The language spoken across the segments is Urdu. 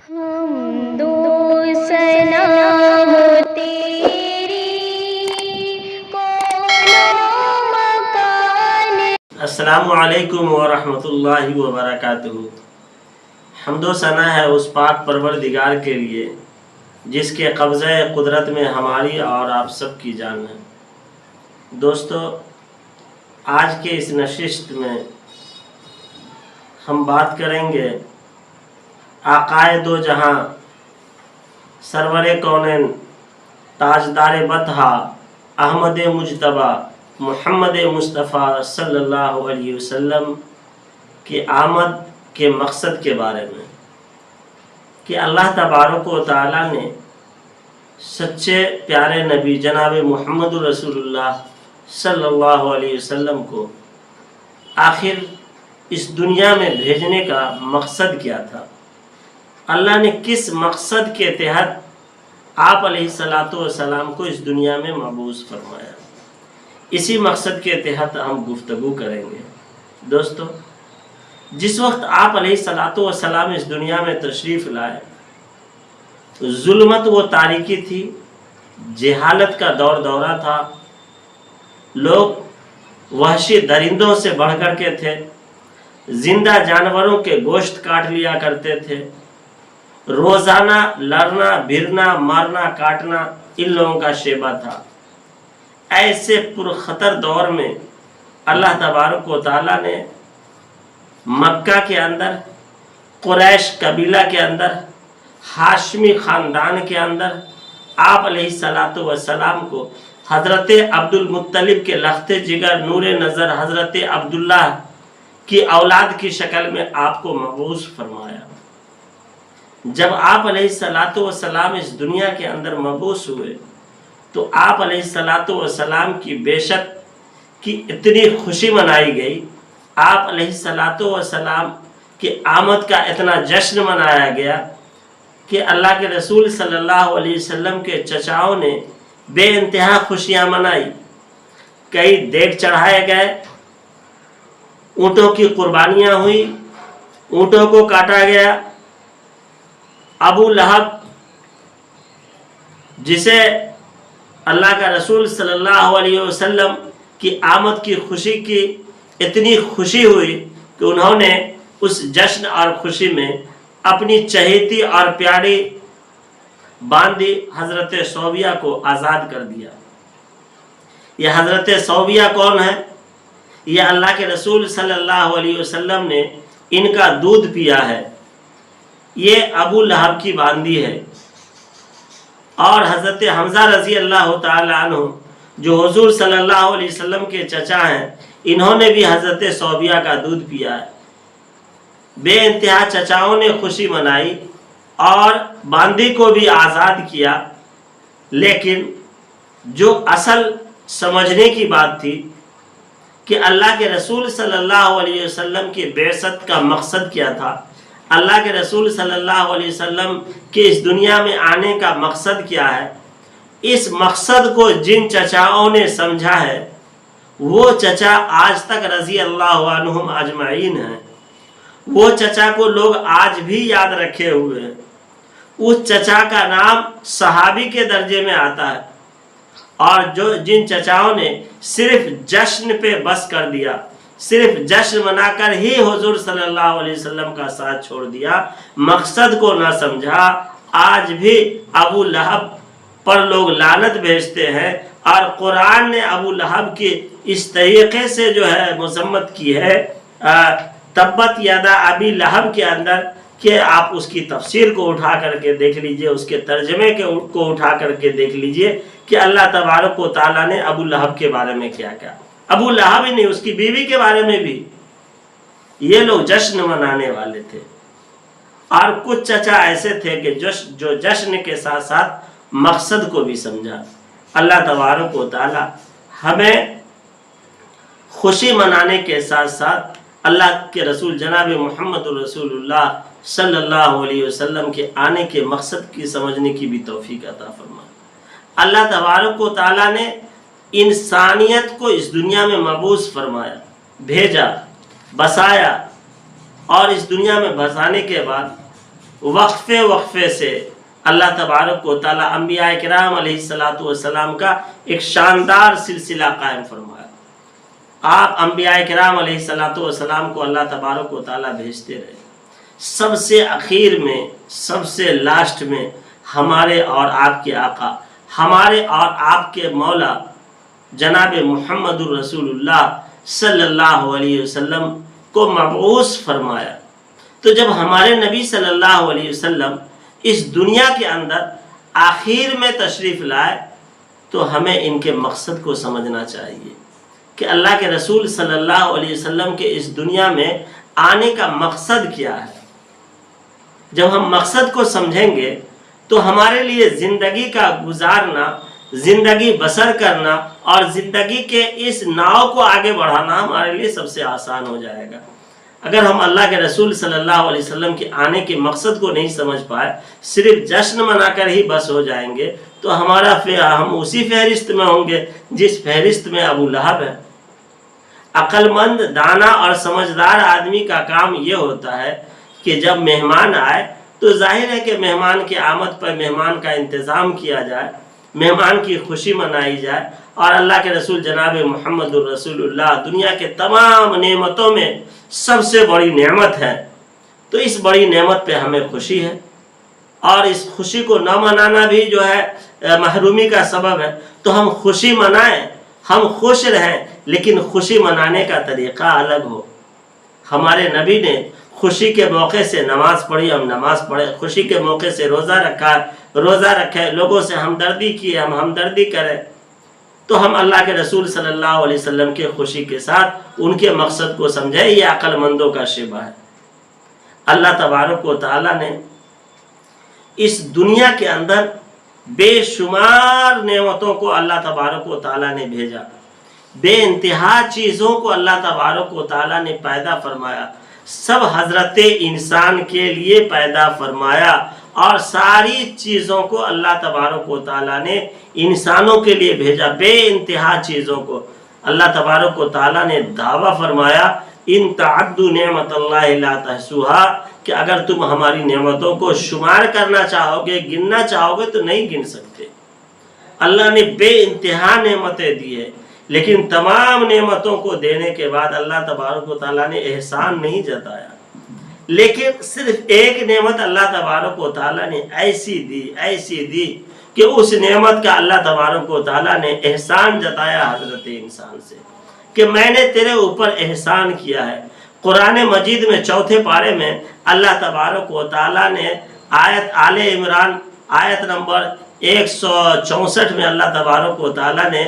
حمد و ثنا ہو تیری کون و مکان۔ السلام علیکم ورحمۃ اللہ وبرکاتہ۔ حمد و ثنا ہے اس پاک پروردگار کے لیے جس کے قبضہ قدرت میں ہماری اور آپ سب کی جان ہے۔ دوستو، آج کے اس نشست میں ہم بات کریں گے آقائے دو جہاں، سرور کونین، تاجدار بطحا، احمد مجتبیٰ، محمد مصطفیٰ صلی اللہ علیہ وسلم کی آمد کے مقصد کے بارے میں، کہ اللہ تبارک و تعالیٰ نے سچے پیارے نبی جناب محمد رسول اللہ صلی اللہ علیہ وسلم کو آخر اس دنیا میں بھیجنے کا مقصد کیا تھا۔ اللہ نے کس مقصد کے تحت آپ علیہ السلام کو اس دنیا میں مبعوث فرمایا، اسی مقصد کے تحت ہم گفتگو کریں گے۔ دوستو، جس وقت آپ علیہ السلام اس دنیا میں تشریف لائے، ظلمت و تاریکی تھی، جہالت کا دور دورہ تھا، لوگ وحشی درندوں سے بڑھ کر کے تھے، زندہ جانوروں کے گوشت کاٹ لیا کرتے تھے، روزانہ لڑنا بھرنا مارنا کاٹنا ان لوگوں کا شیبہ تھا۔ ایسے پرخطر دور میں اللہ تبارک و تعالیٰ نے مکہ کے اندر، قریش قبیلہ کے اندر، ہاشمی خاندان کے اندر آپ علیہ السلام کو حضرت عبد المطلب کے لخت جگر نور نظر حضرت عبداللہ کی اولاد کی شکل میں آپ کو مبعوث فرمایا۔ جب آپ علیہ السلام اس دنیا کے اندر مبعوث ہوئے تو آپ علیہ السلام کی بعثت کی اتنی خوشی منائی گئی، آپ علیہ السلام کی آمد کا اتنا جشن منایا گیا کہ اللہ کے رسول صلی اللہ علیہ وسلم کے چچاؤں نے بے انتہا خوشیاں منائی۔ کئی دیگ چڑھائے گئے، اونٹوں کی قربانیاں ہوئی، اونٹوں کو کاٹا گیا۔ ابو لہب، جسے اللہ کا رسول صلی اللہ علیہ وسلم کی آمد کی خوشی کی اتنی خوشی ہوئی کہ انہوں نے اس جشن اور خوشی میں اپنی چہیتی اور پیاری باندی حضرت صوبیہ کو آزاد کر دیا۔ یہ حضرت صوبیہ کون ہے؟ یہ اللہ کے رسول صلی اللہ علیہ وسلم نے ان کا دودھ پیا ہے۔ یہ ابو لہب کی باندی ہے، اور حضرت حمزہ رضی اللہ تعالی عنہ جو حضور صلی اللہ علیہ وسلم کے چچا ہیں، انہوں نے بھی حضرت صوبیہ کا دودھ پیا ہے۔ بے انتہا چچاؤں نے خوشی منائی اور باندی کو بھی آزاد کیا، لیکن جو اصل سمجھنے کی بات تھی کہ اللہ کے رسول صلی اللہ علیہ وسلم کی بعثت کا مقصد کیا تھا، اللہ کے رسول صلی اللہ علیہ وسلم کے اس دنیا میں آنے کا مقصد کیا ہے، اس مقصد کو جن چچاؤں نے سمجھا ہے وہ چچا آج تک رضی اللہ عنہم اجمعین ہیں۔ وہ چچا کو لوگ آج بھی یاد رکھے ہوئے ہیں۔ اس چچا کا نام صحابی کے درجے میں آتا ہے، اور جن چچاؤں نے صرف جشن پہ بس کر دیا، صرف جشن منا کر ہی حضور صلی اللہ علیہ وسلم کا ساتھ چھوڑ دیا، مقصد کو نہ سمجھا، آج بھی ابو لہب پر لوگ لعنت بھیجتے ہیں، اور قرآن نے ابو لہب کی اس طریقے سے جو ہے مذمت کی ہے، تبت یدا ابی لہب کے اندر، کہ آپ اس کی تفسیر کو اٹھا کر کے دیکھ لیجئے، اس کے ترجمے کو اٹھا کر کے دیکھ لیجئے کہ اللہ تبارک و تعالیٰ نے ابو لہب کے بارے میں کیا کہا۔ ابو لہب ہی نہیں، اس کی بیوی کے بارے میں بھی یہ لوگ جشن منانے والے تھے۔ اور کچھ چچا ایسے تھے کہ جو جشن کے ساتھ ساتھ مقصد کو بھی سمجھا۔ اللہ تبارک و تعالی ہمیں خوشی منانے کے ساتھ ساتھ اللہ کے رسول جناب محمد رسول اللہ صلی اللہ علیہ وسلم کے آنے کے مقصد کی سمجھنے کی بھی توفیق عطا فرمائے۔ اللہ تبارک و تعالی نے انسانیت کو اس دنیا میں مبعوث فرمایا، بھیجا، بسایا، اور اس دنیا میں بسانے کے بعد وقفے وقفے سے اللہ تبارک و تعالیٰ انبیاء کرام علیہ الصلاۃ والسلام کا ایک شاندار سلسلہ قائم فرمایا۔ آپ انبیاء کرام علیہ الصلاۃ والسلام کو اللہ تبارک و تعالیٰ بھیجتے رہے، سب سے اخیر میں، سب سے لاسٹ میں ہمارے اور آپ کے آقا، ہمارے اور آپ کے مولا جناب محمد الرسول اللہ صلی اللہ علیہ وسلم کو مبعوث فرمایا۔ تو جب ہمارے نبی صلی اللہ علیہ وسلم اس دنیا کے اندر آخر میں تشریف لائے تو ہمیں ان کے مقصد کو سمجھنا چاہیے کہ اللہ کے رسول صلی اللہ علیہ وسلم کے اس دنیا میں آنے کا مقصد کیا ہے۔ جب ہم مقصد کو سمجھیں گے تو ہمارے لیے زندگی کا گزارنا، زندگی بسر کرنا اور زندگی کے اس ناؤ کو آگے بڑھانا ہمارے لیے سب سے آسان ہو جائے گا۔ اگر ہم اللہ کے رسول صلی اللہ علیہ وسلم کے آنے کے مقصد کو نہیں سمجھ پائے، صرف جشن منا کر ہی بس ہو جائیں گے تو ہم اسی فہرست میں ہوں گے جس فہرست میں ابو لہب ہے۔ عقل مند، دانا اور سمجھدار آدمی کا کام یہ ہوتا ہے کہ جب مہمان آئے تو ظاہر ہے کہ مہمان کی آمد پر مہمان کا انتظام کیا جائے، مہمان کی خوشی منائی جائے، اور اللہ کے رسول جناب محمد الرسول اللہ دنیا کے تمام نعمتوں میں سب سے بڑی نعمت ہے، تو اس بڑی نعمت پہ ہمیں خوشی ہے، اور اس خوشی کو نہ منانا بھی جو ہے محرومی کا سبب ہے۔ تو ہم خوشی منائیں، ہم خوش رہیں، لیکن خوشی منانے کا طریقہ الگ ہو۔ ہمارے نبی نے خوشی کے موقع سے نماز پڑھی، ہم نماز پڑھے، خوشی کے موقع سے روزہ رکھے، لوگوں سے ہمدردی کی، ہم ہمدردی کریں، تو ہم اللہ کے رسول صلی اللہ علیہ وسلم کے خوشی کے ساتھ ان کے مقصد کو سمجھیں۔ یہ عقل مندوں کا شیبہ ہے۔ اللہ تبارک و تعالیٰ نے اس دنیا کے اندر بے شمار نعمتوں کو اللہ تبارک و تعالیٰ نے بھیجا، بے انتہا چیزوں کو اللہ تبارک و تعالیٰ نے پیدا فرمایا، سب حضرت انسان کے لیے پیدا فرمایا، اور ساری چیزوں کو اللہ تبارک و تعالیٰ نے انسانوں کے لیے بھیجا، بے انتہا چیزوں کو۔ اللہ تبارک و تعالیٰ نے دعویٰ فرمایا ان تعدوا نعمت اللہ لا تحصوها، کہ اگر تم ہماری نعمتوں کو شمار کرنا چاہو گے، گننا چاہو گے تو نہیں گن سکتے۔ اللہ نے بے انتہا نعمتیں دی ہے، لیکن تمام نعمتوں کو دینے کے بعد اللہ تبارک و تعالیٰ نے احسان نہیں جتایا، لیکن صرف ایک نعمت اللہ تبارک و تعالیٰ نے ایسی دی کہ اس نعمت کا اللہ تبارک و تعالیٰ نے احسان جتایا حضرت انسان سے، کہ میں نے تیرے اوپر احسان کیا ہے۔ قرآن مجید میں چوتھے پارے میں اللہ تبارک و تعالیٰ نے آیت آل عمران آیت نمبر 164 میں اللہ تبارک و تعالیٰ نے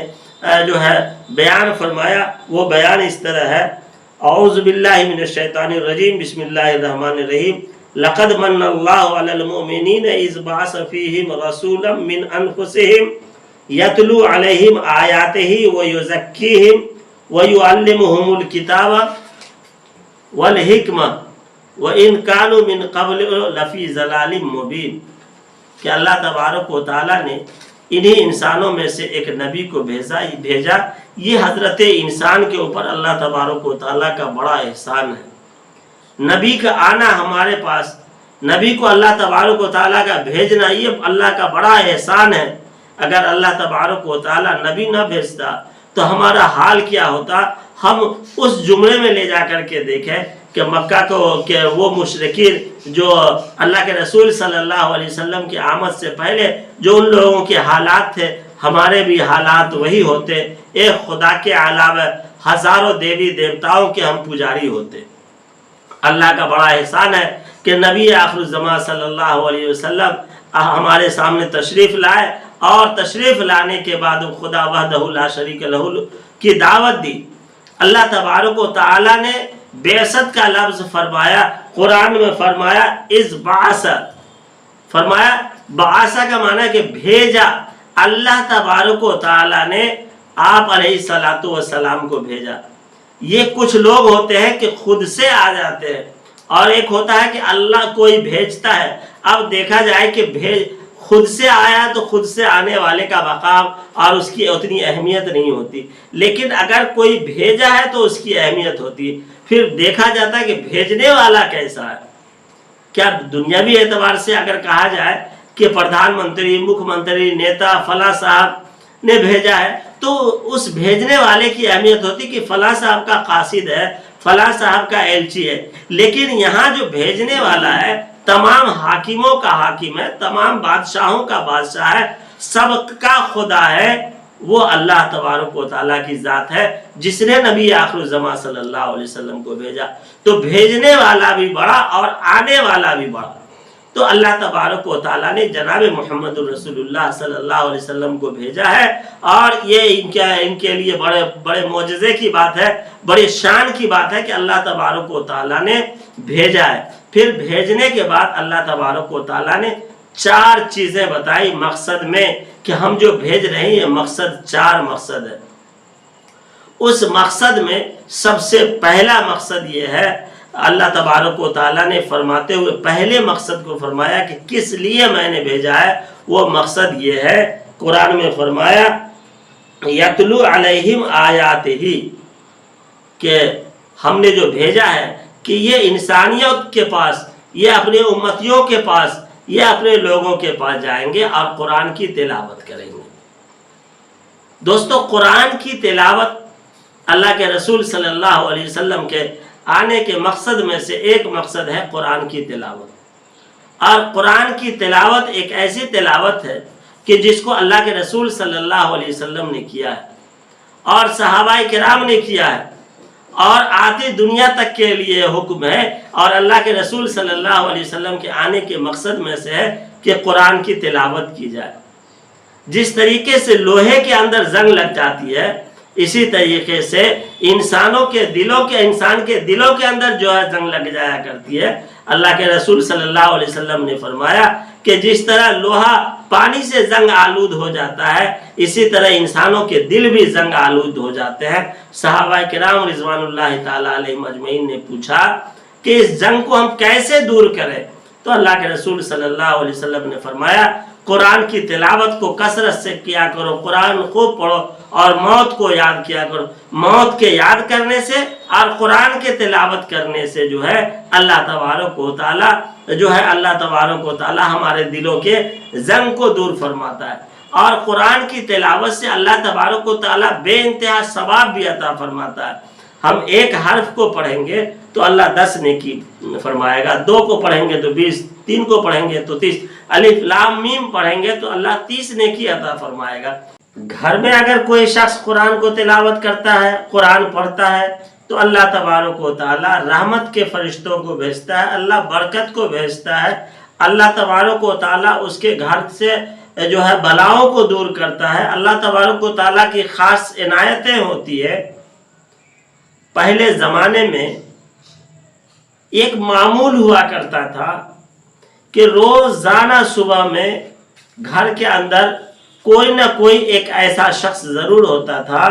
جو ہے بیان فرمایا، وہ بیان اس طرح ہے: اعوذ باللہ من الشیطان الرجیم، بسم اللہ الرحمن الرحیم، لقد من اللہ علی المؤمنین اذ بعث فیہم رسولا من انفسہم یتلو علیہم آیاتہ ویزکیہم ویعلمہم الکتاب والحکمہ وَإِن كَانُوا مِن قَبْلُ لَفِي ضَلَالٍ مُبِينٍ، کہ اللہ تبارک و تعالیٰ نے انہی انسانوں میں سے ایک نبی کو بھیجا۔ یہ حضرت انسان کے اوپر اللہ تبارک و تعالیٰ کا بڑا احسان ہے۔ نبی کا آنا ہمارے پاس، نبی کو اللہ تبارک و تعالیٰ کا بھیجنا، یہ اللہ کا بڑا احسان ہے۔ اگر اللہ تبارک و تعالیٰ نبی نہ بھیجتا تو ہمارا حال کیا ہوتا؟ ہم اس جملے میں لے جا کر کے دیکھیں کہ مکہ کو کہ وہ مشرکین جو اللہ کے رسول صلی اللہ علیہ وسلم کی آمد سے پہلے جو ان لوگوں کے حالات تھے، ہمارے بھی حالات وہی ہوتے۔ ایک خدا کے علاوہ ہزاروں دیوی دیوتاؤں کے ہم پجاری ہوتے۔ اللہ کا بڑا احسان ہے کہ نبی آخر الزمان صلی اللہ علیہ وسلم ہمارے سامنے تشریف لائے، اور تشریف لانے کے بعد خدا وحدہ لا شریک لہ کی دعوت دی۔ اللہ تبارک و تعالیٰ نے بعثت کا لفظ فرمایا، قرآن میں فرمایا اس بعث، فرمایا بعث کا معنی ہے کہ بھیجا۔ اللہ تبارک و تعالیٰ نے آپ علیہ الصلاۃ والسلام کو بھیجا۔ یہ کچھ لوگ ہوتے ہیں کہ خود سے آ جاتے ہیں، اور ایک ہوتا ہے کہ اللہ کوئی بھیجتا ہے۔ اب دیکھا جائے کہ خود سے آیا تو خود سے آنے والے کا مقام اور اس کی اتنی اہمیت نہیں ہوتی، لیکن اگر کوئی بھیجا ہے تو اس کی اہمیت ہوتی ہے۔ پھر دیکھا جاتا ہے کہ بھیجنے والا کیسا ہے، کیا دنیاوی اعتبار سے اگر کہا جائے کہ پردھان منتری، مکھ منتری، نیتا فلاں صاحب نے بھیجا ہے تو اس بھیجنے والے کی اہمیت ہوتی کہ فلاں صاحب کا قاصد ہے، فلاں صاحب کا ایلچی ہے. لیکن یہاں جو بھیجنے والا ہے تمام حاکموں کا حاکم ہے، تمام بادشاہوں کا بادشاہ ہے، سب کا خدا ہے، وہ اللہ تبارک و تعالیٰ کی ذات ہے جس نے نبی آخر الزماں صلی اللہ علیہ وسلم کو بھیجا. تو بھیجنے والا بھی بڑا اور آنے والا بھی بڑا. تو اللہ تبارک و تعالیٰ نے جناب محمد الرسول اللہ صلی اللہ علیہ وسلم کو بھیجا ہے، اور یہ ان کے لیے بڑے معجزے کی بات ہے، بڑے شان کی بات ہے کہ اللہ تبارک و تعالیٰ نے بھیجا ہے. پھر بھیجنے کے بعد اللہ تبارک و تعالیٰ نے 4 چیزیں بتائی مقصد میں کہ ہم جو بھیج رہے ہیں یہ مقصد 4 مقصد ہے. اس مقصد میں سب سے پہلا مقصد یہ ہے، اللہ تبارک و تعالیٰ نے فرماتے ہوئے پہلے مقصد کو فرمایا کہ کس لیے میں نے بھیجا ہے. وہ مقصد یہ ہے، قرآن میں فرمایا یتلو علیہم آیاتہ، کہ ہم نے جو بھیجا ہے کہ یہ انسانیت کے پاس، یہ اپنے امتیوں کے پاس، یہ اپنے لوگوں کے پاس جائیں گے اور قرآن کی تلاوت کریں گے. دوستو قرآن کی تلاوت اللہ کے رسول صلی اللہ علیہ وسلم کے آنے کے مقصد میں سے ایک مقصد ہے قرآن کی تلاوت. اور قرآن کی تلاوت ایک ایسی تلاوت ہے کہ جس کو اللہ کے رسول صلی اللہ علیہ وسلم نے کیا ہے اور صحابہ کرام نے کیا ہے اور آتی دنیا تک کے لیے حکم ہے. اور اللہ کے رسول صلی اللہ علیہ وسلم کے آنے کے مقصد میں سے ہے کہ قرآن کی تلاوت کی جائے. جس طریقے سے لوہے کے اندر زنگ لگ جاتی ہے، اسی طریقے سے انسان کے دلوں کے اندر جو ہے زنگ لگ جایا کرتی ہے. اللہ کے رسول صلی اللہ علیہ وسلم نے فرمایا کہ جس طرح لوہا پانی سے زنگ آلود ہو جاتا ہے، اسی طرح انسانوں کے دل بھی زنگ آلود ہو جاتے ہیں. صحابہ کرام رضوان اللہ تعالیٰ علیہم اجمعین نے پوچھا کہ اس زنگ کو ہم کیسے دور کریں؟ تو اللہ کے رسول صلی اللہ علیہ وسلم نے فرمایا قرآن کی تلاوت کو کثرت سے کیا کرو، قرآن خوب پڑھو اور موت کو یاد کیا کرو. موت کے یاد کرنے سے اور قرآن کے تلاوت کرنے سے جو ہے اللہ تبارک و تعالیٰ ہمارے دلوں کے زنگ کو دور فرماتا ہے. اور قرآن کی تلاوت سے اللہ تبارک و تعالیٰ بے انتہا ثواب بھی عطا فرماتا ہے. ہم ایک حرف کو پڑھیں گے تو اللہ 10 نیکی فرمائے گا، 2 کو پڑھیں گے تو 20، 3 کو پڑھیں گے تو 30، الف لام میم پڑھیں گے تو اللہ 30 نیکی عطا فرمائے گا. گھر میں اگر کوئی شخص قرآن کو تلاوت کرتا ہے، قرآن پڑھتا ہے، تو اللہ تبارک و تعالیٰ رحمت کے فرشتوں کو بھیجتا ہے، اللہ برکت کو بھیجتا ہے. اللہ تبارک و تعالیٰ اس کے گھر سے جو ہے بلاؤں کو دور کرتا ہے. اللہ تبارک و تعالیٰ کی خاص عنایتیں ہوتی ہے. پہلے زمانے میں ایک معمول ہوا کرتا تھا کہ روزانہ صبح میں گھر کے اندر کوئی نہ کوئی ایک ایسا شخص ضرور ہوتا تھا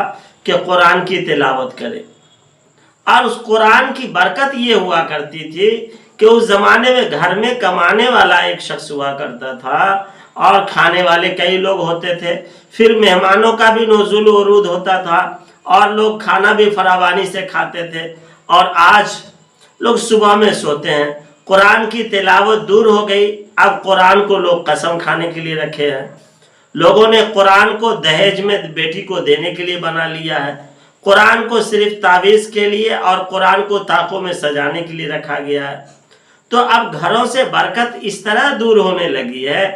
کہ قرآن کی تلاوت کرے. اور اس قرآن کی برکت یہ ہوا کرتی تھی کہ اس زمانے میں گھر میں کمانے والا ایک شخص ہوا کرتا تھا اور کھانے والے کئی لوگ ہوتے تھے. پھر مہمانوں کا بھی نزول و عروج ہوتا تھا اور لوگ کھانا بھی فراوانی سے کھاتے تھے. اور آج لوگ صبح میں سوتے ہیں، قرآن کی تلاوت دور ہو گئی. اب قرآن کو لوگ قسم کھانے کے لیے رکھے ہیں. لوگوں نے قرآن کو دہیج میں بیٹی کو دینے کے لیے بنا لیا ہے. قرآن کو صرف تعویذ کے لیے اور قرآن کو طاقوں میں سجانے کے لیے رکھا گیا ہے. تو اب گھروں سے برکت اس طرح دور ہونے لگی ہے،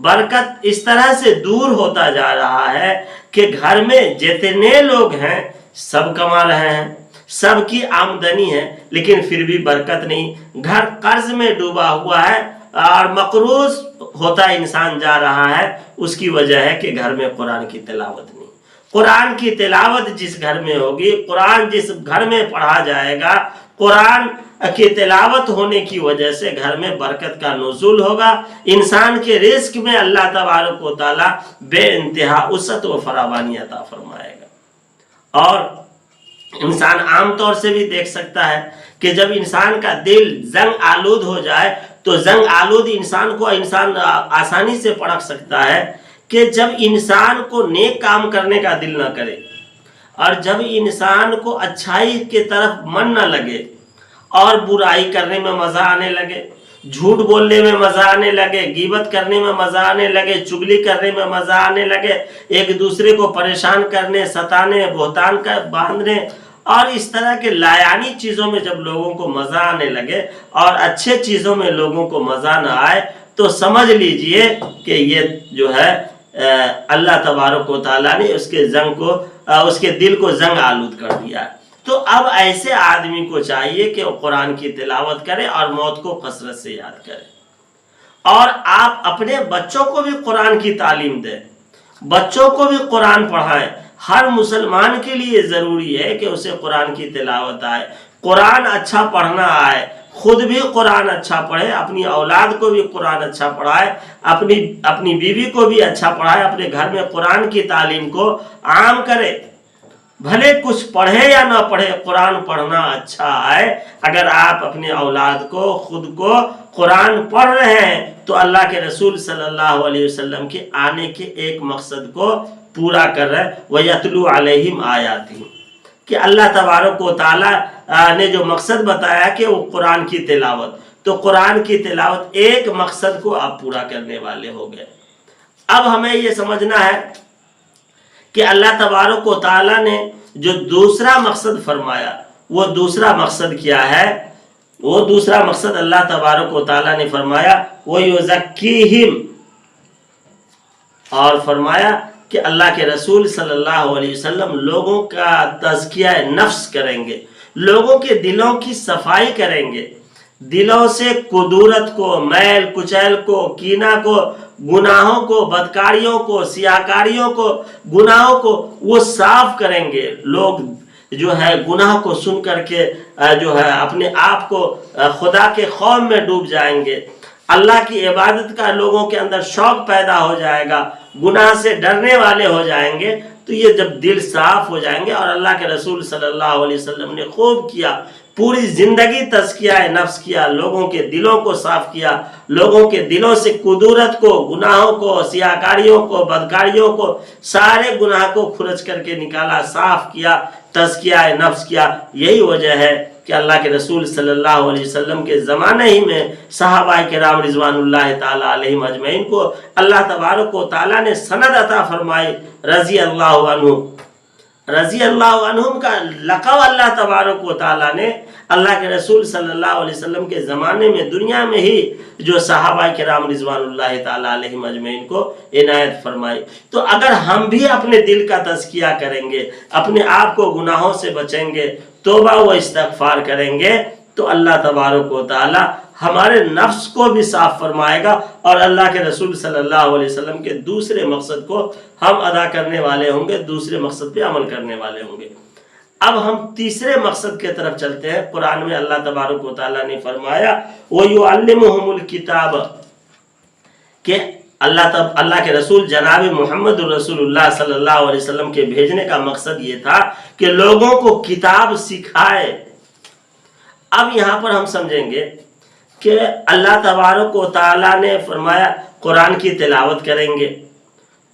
برکت اس طرح سے دور ہوتا جا رہا ہے کہ گھر میں جتنے لوگ ہیں سب کما رہے ہیں، سب کی آمدنی ہے، لیکن پھر بھی برکت نہیں. گھر قرض میں ڈوبا ہوا ہے اور مقروض ہوتا انسان جا رہا ہے. اس کی وجہ ہے کہ گھر میں قرآن کی تلاوت نہیں. قرآن کی تلاوت جس گھر میں ہوگی، قرآن جس گھر میں پڑھا جائے گا، قرآن کی تلاوت ہونے کی وجہ سے گھر میں برکت کا نزول ہوگا. انسان کے رزق میں اللہ تبارک و تعالیٰ بے انتہا وسعت و فراوانی عطا فرمائے گا. اور انسان عام طور سے بھی دیکھ سکتا ہے کہ جب انسان کا دل زنگ آلود ہو جائے تو زنگ آلود انسان کو آسانی سے پرکھ سکتا ہے کہ جب انسان کو نیک کام کرنے کا دل نہ کرے اور جب انسان کو اچھائی کی طرف من نہ لگے اور برائی کرنے میں مزہ آنے لگے، جھوٹ بولنے میں مزہ آنے لگے، غیبت کرنے میں مزہ آنے لگے، چگلی کرنے میں مزہ آنے لگے، ایک دوسرے کو پریشان کرنے، ستانے، بہتان کا باندھنے اور اس طرح کے لایانی چیزوں میں جب لوگوں کو مزہ آنے لگے اور اچھے چیزوں میں لوگوں کو مزہ نہ آئے، تو سمجھ لیجئے کہ یہ جو ہے اللہ تبارک و تعالیٰ نے اس کے دل کو زنگ آلود کر دیا۔ تو اب ایسے آدمی کو چاہیے کہ وہ قرآن کی تلاوت کرے اور موت کو کثرت سے یاد کرے، اور آپ اپنے بچوں کو بھی قرآن کی تعلیم دیں، بچوں کو بھی قرآن پڑھائیں۔ ہر مسلمان کے لیے ضروری ہے کہ اسے قرآن کی تلاوت آئے، قرآن اچھا پڑھنا آئے، خود بھی قرآن اچھا پڑھے، اپنی اولاد کو بھی قرآن اچھا پڑھائے، اپنی بیوی کو بھی اچھا پڑھائے، اپنے گھر میں قرآن کی تعلیم کو عام کرے۔ بھلے کچھ پڑھے یا نہ پڑھے، قرآن پڑھنا اچھا ہے۔ اگر آپ اپنے اولاد کو، خود کو قرآن پڑھ رہے ہیں تو اللہ کے رسول صلی اللہ علیہ وسلم کے آنے کے ایک مقصد کو پورا کر رہے ہیں، وَيَتْلُو عَلَيْهِمْ آيَاتِهِ، کہ اللہ تبارک و تعالیٰ نے جو مقصد بتایا کہ وہ قرآن کی تلاوت، تو قرآن کی تلاوت ایک مقصد کو آپ پورا کرنے والے ہو گئے۔ اب ہمیں یہ سمجھنا ہے کہ اللہ تبارک و تعالیٰ نے جو دوسرا مقصد فرمایا، وہ دوسرا مقصد کیا ہے؟ وہ دوسرا مقصد اللہ تبارک و تعالیٰ نے فرمایا وَيُزَكِّيهِمْ، اور فرمایا کہ اللہ کے رسول صلی اللہ علیہ وسلم لوگوں کا تزکیہ نفس کریں گے، لوگوں کے دلوں کی صفائی کریں گے، دلوں سے کدورت کو، میل کچیل کو، کینہ کو، گناہوں کو، بدکاریوں کو، سیاکاریوں کو، گناہوں کو وہ صاف کریں گے۔ لوگ جو ہے گناہ کو سن کر کے جو ہے اپنے آپ کو خدا کے خوف میں ڈوب جائیں گے، اللہ کی عبادت کا لوگوں کے اندر شوق پیدا ہو جائے گا، گناہ سے ڈرنے والے ہو جائیں گے۔ تو یہ جب دل صاف ہو جائیں گے، اور اللہ کے رسول صلی اللہ علیہ وسلم نے خوب کیا، پوری زندگی تزکیہ نفس کیا، لوگوں کے دلوں کو صاف کیا، لوگوں کے دلوں سے کدورت کو، گناہوں کو، سیاکاریوں کو، بدکاریوں کو، سارے گناہ کو کھرچ کر کے نکالا، صاف کیا، تزکیہ نفس کیا۔ یہی وجہ ہے کہ اللہ کے رسول صلی اللہ علیہ وسلم کے زمانے ہی میں صحابہ کرام رضوان اللہ تعالیٰ علیہم اجمعین کو اللہ تبارک و تعالیٰ نے سند عطا فرمائی، رضی اللہ عنہ، رضی اللہ عنہم کا لقب اللہ تبارک و تعالیٰ نے اللہ کے رسول صلی اللہ علیہ وسلم کے زمانے میں دنیا میں ہی جو صحابہ کرام رضوان اللہ تعالیٰ علیہم اجمعین کو عنایت فرمائی۔ تو اگر ہم بھی اپنے دل کا تزکیہ کریں گے، اپنے آپ کو گناہوں سے بچیں گے، توبہ و استغفار کریں گے، تو اللہ تبارک و تعالیٰ ہمارے نفس کو بھی صاف فرمائے گا، اور اللہ کے رسول صلی اللہ علیہ وسلم کے دوسرے مقصد کو ہم ادا کرنے والے ہوں گے، دوسرے مقصد پہ عمل کرنے والے ہوں گے۔ اب ہم تیسرے مقصد کی طرف چلتے ہیں۔ قرآن میں اللہ تبارک و تعالیٰ نے فرمایا وَيُعَلِّمُهُمُ الْكِتَابَ، کہ اللہ کے رسول جناب محمد الرسول اللہ صلی اللہ علیہ وسلم کے بھیجنے کا مقصد یہ تھا کہ لوگوں کو کتاب سکھائے۔ اب یہاں پر ہم سمجھیں گے کہ اللہ تبارک و تعالیٰ نے فرمایا قرآن کی تلاوت کریں گے،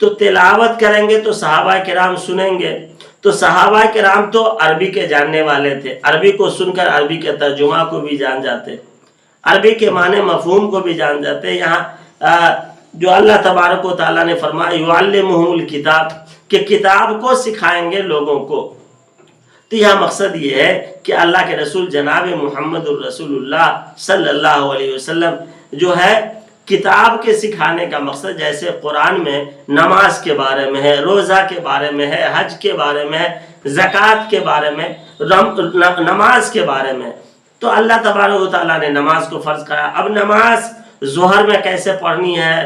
تو تلاوت کریں گے تو صحابہ کرام سنیں گے، تو صحابہ کرام تو عربی کے جاننے والے تھے، عربی کو سن کر عربی کے ترجمہ کو بھی جان جاتے، عربی کے معنی مفہوم کو بھی جان جاتے۔ یہاں جو اللہ تبارک و تعالیٰ نے فرمایا یعلمہم الکتاب، کہ کتاب کو سکھائیں گے لوگوں کو، تو یہاں مقصد یہ ہے کہ اللہ کے رسول جناب محمد الرسول اللہ صلی اللہ علیہ وسلم جو ہے کتاب کے سکھانے کا مقصد، جیسے قرآن میں نماز کے بارے میں ہے، روزہ کے بارے میں ہے، حج کے بارے میں ہے، زکوٰۃ کے بارے میں، نماز کے بارے میں، تو اللہ تبارک و تعالیٰ نے نماز کو فرض کرا۔ اب نماز ظہر میں کیسے پڑھنی ہے،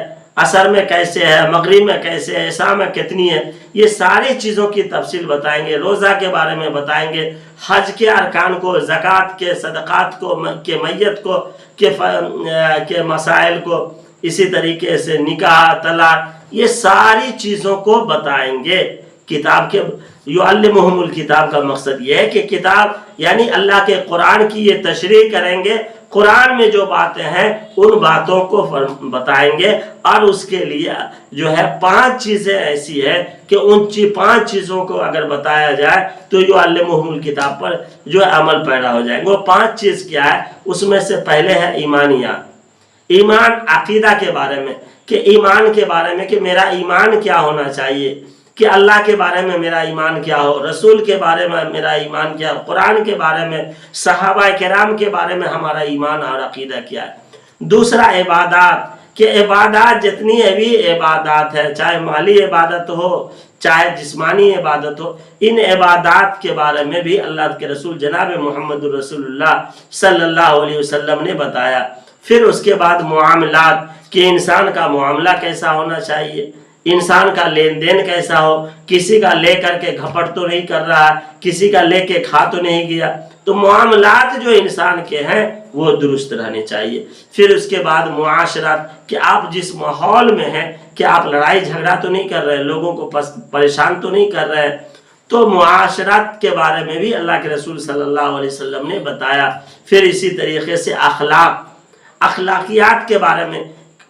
عصر میں کیسے ہے، مغرب میں کیسے ہے، عشاء میں کتنی ہے، یہ ساری چیزوں کی تفصیل بتائیں گے، روزہ کے بارے میں بتائیں گے، حج کے ارکان کو، زکوٰۃ کے، صدقات کو، کے میت کو کے مسائل کو، اسی طریقے سے نکاح، طلاق، یہ ساری چیزوں کو بتائیں گے۔ کتاب کے یعلمہم الکتاب کا مقصد یہ ہے کہ کتاب یعنی اللہ کے قرآن کی یہ تشریح کریں گے، قرآن میں جو باتیں ہیں ان باتوں کو بتائیں گے، اور اس کے لیے جو ہے 5 چیزیں ایسی ہے کہ ان 5 چیزوں کو اگر بتایا جائے تو یعلمہم الکتاب پر جو عمل پیدا ہو جائے گا۔ وہ 5 چیز کیا ہے؟ اس میں سے پہلے ہے ایمانیات، ایمان عقیدہ کے بارے میں، کہ ایمان کے بارے میں کہ میرا ایمان کیا ہونا چاہیے، کہ اللہ کے بارے میں میرا ایمان کیا ہو، رسول کے بارے میں میرا ایمان کیا ہو، قرآن کے بارے میں، صحابہ کرام کے بارے میں ہمارا ایمان اور عقیدہ کیا ہے۔ دوسرا عبادات، کہ عبادات جتنی بھی عبادات ہے، چاہے مالی عبادت ہو چاہے جسمانی عبادت ہو، ان عبادات کے بارے میں بھی اللہ کے رسول جناب محمد رسول اللہ صلی اللہ علیہ وسلم نے بتایا۔ پھر اس کے بعد معاملات، کہ انسان کا معاملہ کیسا ہونا چاہیے، انسان کا لین دین کیسا ہو، کسی کا لے کر کے گھپٹ تو نہیں کر رہا، کسی کا لے کے کھا تو نہیں گیا، تو معاملات جو انسان کے ہیں وہ درست رہنے چاہیے۔ پھر اس کے بعد معاشرات، کہ آپ جس ماحول میں ہیں کہ آپ لڑائی جھگڑا تو نہیں کر رہے، لوگوں کو پریشان تو نہیں کر رہے، تو معاشرات کے بارے میں بھی اللہ کے رسول صلی اللہ علیہ وسلم نے بتایا۔ پھر اسی طریقے سے اخلاقیات کے بارے میں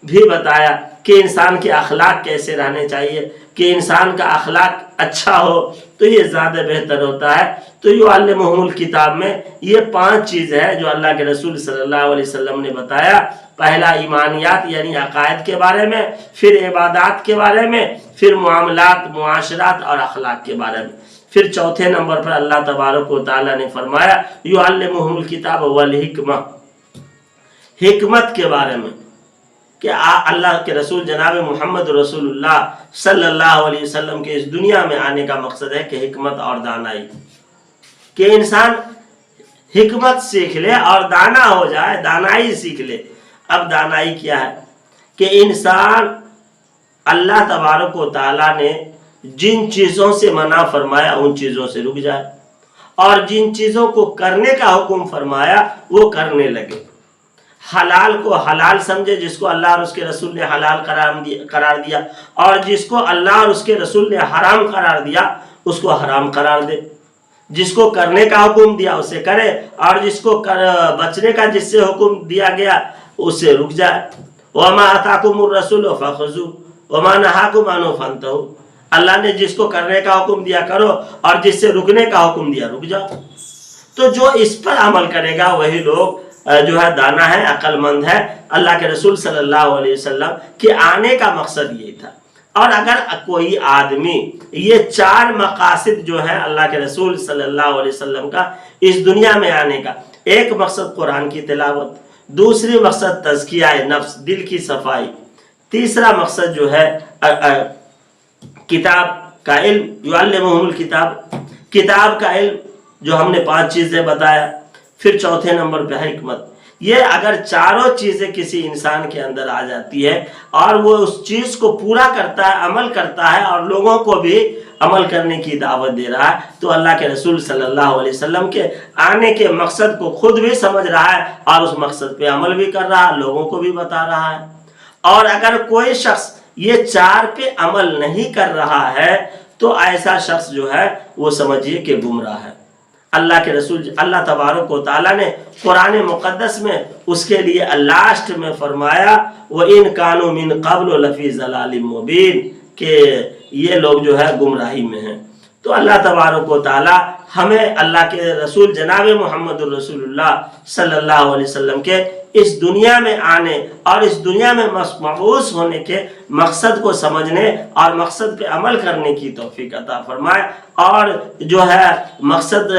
بھی بتایا کہ انسان کے اخلاق کیسے رہنے چاہیے، کہ انسان کا اخلاق اچھا ہو تو یہ زیادہ بہتر ہوتا ہے۔ تو یعلمہم الکتاب میں یہ 5 چیزیں ہیں جو اللہ کے رسول صلی اللہ علیہ وسلم نے بتایا۔ پہلا ایمانیات یعنی عقائد کے بارے میں، پھر عبادات کے بارے میں، پھر معاملات، معاشرات اور اخلاق کے بارے میں۔ پھر چوتھے نمبر پر اللہ تبارک و تعالیٰ نے فرمایا یعلمہم الکتاب والحکمہ، حکمت کے بارے میں، کہ اللہ کے رسول جناب محمد رسول اللہ صلی اللہ علیہ وسلم کے اس دنیا میں آنے کا مقصد ہے کہ حکمت اور دانائی، کہ انسان حکمت سیکھ لے اور دانا ہو جائے، دانائی سیکھ لے۔ اب دانائی کیا ہے؟ کہ انسان اللہ تبارک و تعالیٰ نے جن چیزوں سے منع فرمایا ان چیزوں سے رک جائے، اور جن چیزوں کو کرنے کا حکم فرمایا وہ کرنے لگے۔ حلال کو حلال سمجھے، جس کو اللہ اور اس کے رسول نے حلال قرار دیا، اور جس کو اللہ اور اس کے رسول نے حرام قرار دیا اس کو حرام قرار دے۔ جس کو کرنے کا حکم دیا اسے کرے، اور جس کو بچنے کا جس سے حکم دیا گیا اس سے رک جائے۔ وَمَا آتَاكُمُ الرَّسُولُ فَخُذُوهُ وَمَا نَهَاكُمْ عَنْهُ فَانْتَهُوا، اللہ نے جس کو کرنے کا حکم دیا کرو، اور جس سے رکنے کا حکم دیا رک جاؤ۔ تو جو اس پر عمل کرے گا وہی لوگ جو ہے دانا ہے، عقل مند ہے۔ اللہ کے رسول صلی اللہ علیہ وسلم کے آنے کا مقصد یہی تھا۔ اور اگر کوئی آدمی یہ 4 مقاصد جو ہے اللہ کے رسول صلی اللہ علیہ وسلم کا اس دنیا میں آنے کا، ایک مقصد قرآن کی تلاوت، دوسری مقصد تزکیہ نفس، دل کی صفائی، تیسرا مقصد جو ہے کتاب کا علم، یعلمہم الکتاب، کتاب کا علم جو ہم نے 5 چیزیں بتایا۔ پھر چوتھے نمبر پہ ہے حکمت۔ یہ اگر چاروں چیزیں کسی انسان کے اندر آ جاتی ہے اور وہ اس چیز کو پورا کرتا ہے، عمل کرتا ہے، اور لوگوں کو بھی عمل کرنے کی دعوت دے رہا ہے، تو اللہ کے رسول صلی اللہ علیہ وسلم کے آنے کے مقصد کو خود بھی سمجھ رہا ہے اور اس مقصد پہ عمل بھی کر رہا ہے، لوگوں کو بھی بتا رہا ہے۔ اور اگر کوئی شخص یہ 4 پہ عمل نہیں کر رہا ہے تو ایسا شخص جو ہے وہ سمجھیے کہ گمراہ ہے۔ اللہ کے رسول اللہ تبارک و تعالیٰ نے قرآن مقدس میں اس کے لیے لاسٹ میں فرمایا وَإِن كَانُوا مِن قَبْلُ لَفِي ضَلَالٍ مُبِينٍ، کہ یہ لوگ جو ہے گمراہی میں ہیں۔ تو اللہ تبارک و تعالیٰ ہمیں اللہ کے رسول جناب محمد رسول اللہ صلی اللہ علیہ وسلم کے اس دنیا میں آنے اور اس دنیا میں مبعوث ہونے کے مقصد کو سمجھنے اور مقصد پہ عمل کرنے کی توفیق عطا فرمائے، اور جو ہے مقصد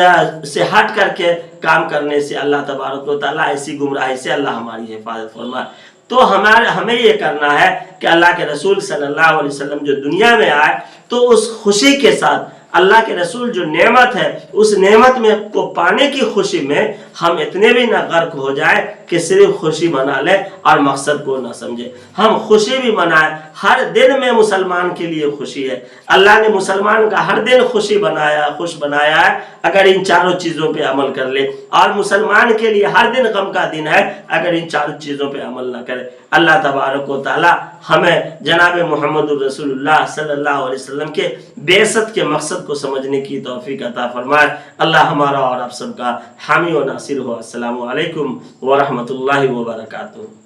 سے ہٹ کر کے کام کرنے سے اللہ تبارک و تعالیٰ ایسی گمراہی سے اللہ ہماری حفاظت فرمائے۔ تو ہمیں یہ کرنا ہے کہ اللہ کے رسول صلی اللہ علیہ وسلم جو دنیا میں آئے تو اس خوشی کے ساتھ اللہ کے رسول جو نعمت ہے اس نعمت میں کو پانے کی خوشی میں ہم اتنے بھی نہ غرق ہو جائے کہ صرف خوشی منا لیں اور مقصد کو نہ سمجھیں۔ ہم خوشی بھی منائیں، ہر دن میں مسلمان کے لیے خوشی ہے۔ اللہ نے مسلمان کا ہر دن خوش بنایا ہے اگر ان 4 چیزوں پہ عمل کر لے، اور مسلمان کے لیے ہر دن غم کا دن ہے اگر ان 4 چیزوں پہ عمل نہ کرے۔ اللہ تبارک و تعالی ہمیں جناب محمد الرسول اللہ صلی اللہ علیہ وسلم کے بعثت کے مقصد کو سمجھنے کی توفیق عطا فرمائے۔ اللہ ہمارا اور آپ سب کا حامی و ناصر ہو۔ السلام علیکم ورحمۃ اللہ وبرکاتہ۔